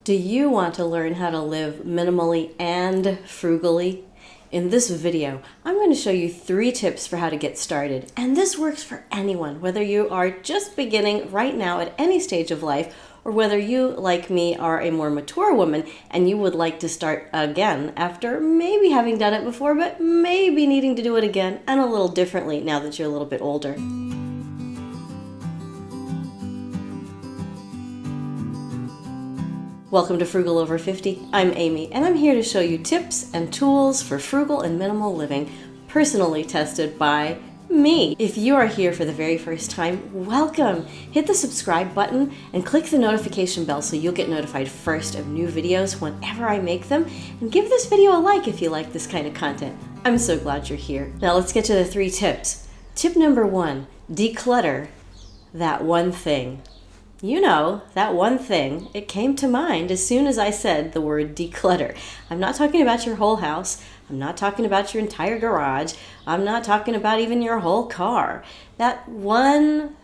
Do you want to learn how to live minimally and frugally? In this video, I'm going to show you 3 tips for how to get started. And this works for anyone, whether you are just beginning right now at any stage of life, or whether you, like me, are a more mature woman and you would like to start again after maybe having done it before, but maybe needing to do it again and a little differently now that you're a little bit older. Welcome to Frugal Over 50. I'm Amy, and I'm here to show you tips and tools for frugal and minimal living, personally tested by me. If you are here for the very first time, welcome! Hit the subscribe button and click the notification bell so you'll get notified first of new videos whenever I make them, and give this video a like if you like this kind of content. I'm so glad you're here. Now let's get to the 3 tips. Tip number 1, declutter that one thing. You know, that one thing, it came to mind as soon as I said the word declutter. I'm not talking about your whole house. I'm not talking about your entire garage. I'm not talking about even your whole car. That one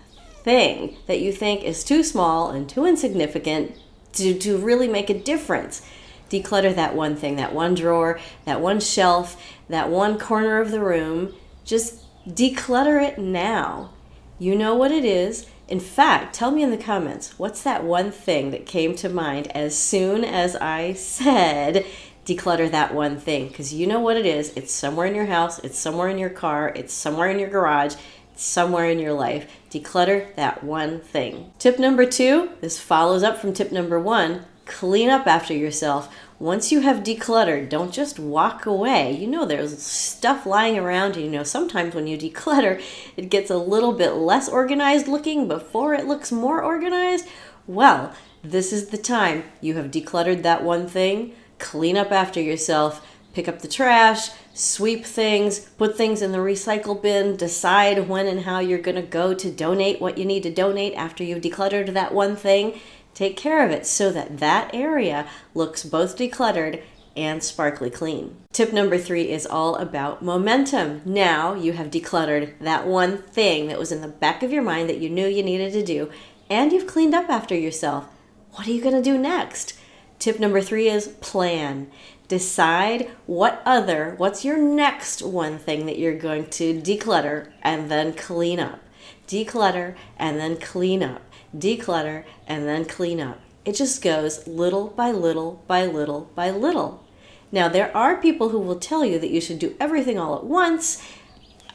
thing that you think is too small and too insignificant to really make a difference. Declutter that one thing, that one drawer, that one shelf, that one corner of the room. Just declutter it now. You know what it is. In fact, tell me in the comments, what's that one thing that came to mind as soon as I said declutter that one thing? Because you know what it is. It's somewhere in your house, it's somewhere in your car, it's somewhere in your garage, it's somewhere in your life. Declutter that one thing. Tip number 2, this follows up from tip number 1, clean up after yourself. Once you have decluttered, don't just walk away. You know there's stuff lying around. You know sometimes when you declutter, it gets a little bit less organized looking before it looks more organized. Well, this is the time. You have decluttered that one thing. Clean up after yourself. Pick up the trash, sweep things, put things in the recycle bin, decide when and how you're going to go to donate what you need to donate after you've decluttered that one thing. Take care of it so that that area looks both decluttered and sparkly clean. Tip number 3 is all about momentum. Now you have decluttered that one thing that was in the back of your mind that you knew you needed to do, and you've cleaned up after yourself. What are you going to do next? Tip number 3 is plan. Decide what's your next one thing that you're going to declutter and then clean up. Declutter and then clean up. Declutter and then clean up. It just goes little by little by little by little. Now, there are people who will tell you that you should do everything all at once.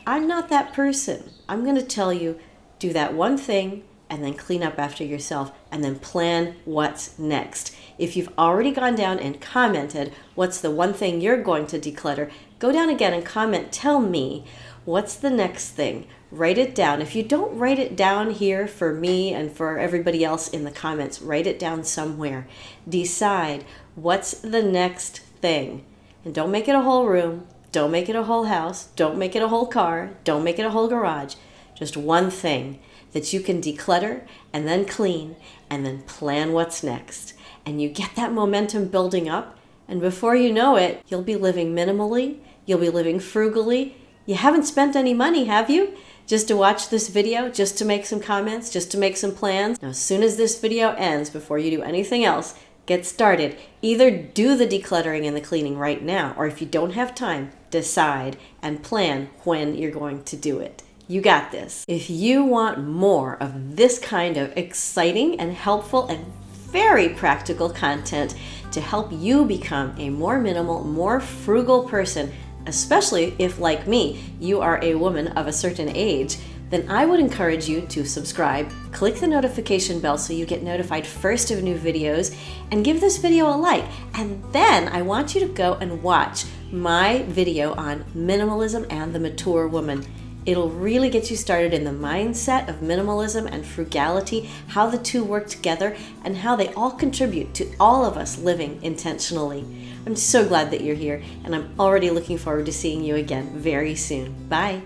I'm not that person. I'm going to tell you, do that one thing and then clean up after yourself and then plan what's next. If you've already gone down and commented what's the one thing you're going to declutter, go down again and comment, tell me, what's the next thing? Write it down. If you don't write it down here for me and for everybody else in the comments, write it down somewhere. Decide what's the next thing. And don't make it a whole room. Don't make it a whole house. Don't make it a whole car. Don't make it a whole garage. Just one thing that you can declutter and then clean and then plan what's next. And you get that momentum building up, and before you know it, you'll be living minimally, you'll be living frugally. You haven't spent any money, have you? Just to watch this video, just to make some comments, just to make some plans. Now, as soon as this video ends, before you do anything else, get started. Either do the decluttering and the cleaning right now, or if you don't have time, decide and plan when you're going to do it. You got this. If you want more of this kind of exciting and helpful and very practical content to help you become a more minimal, more frugal person, especially if, like me, you are a woman of a certain age, then I would encourage you to subscribe, click the notification bell so you get notified first of new videos, and give this video a like. And then I want you to go and watch my video on minimalism and the mature woman. It'll really get you started in the mindset of minimalism and frugality, how the two work together, and how they all contribute to all of us living intentionally. I'm so glad that you're here, and I'm already looking forward to seeing you again very soon. Bye.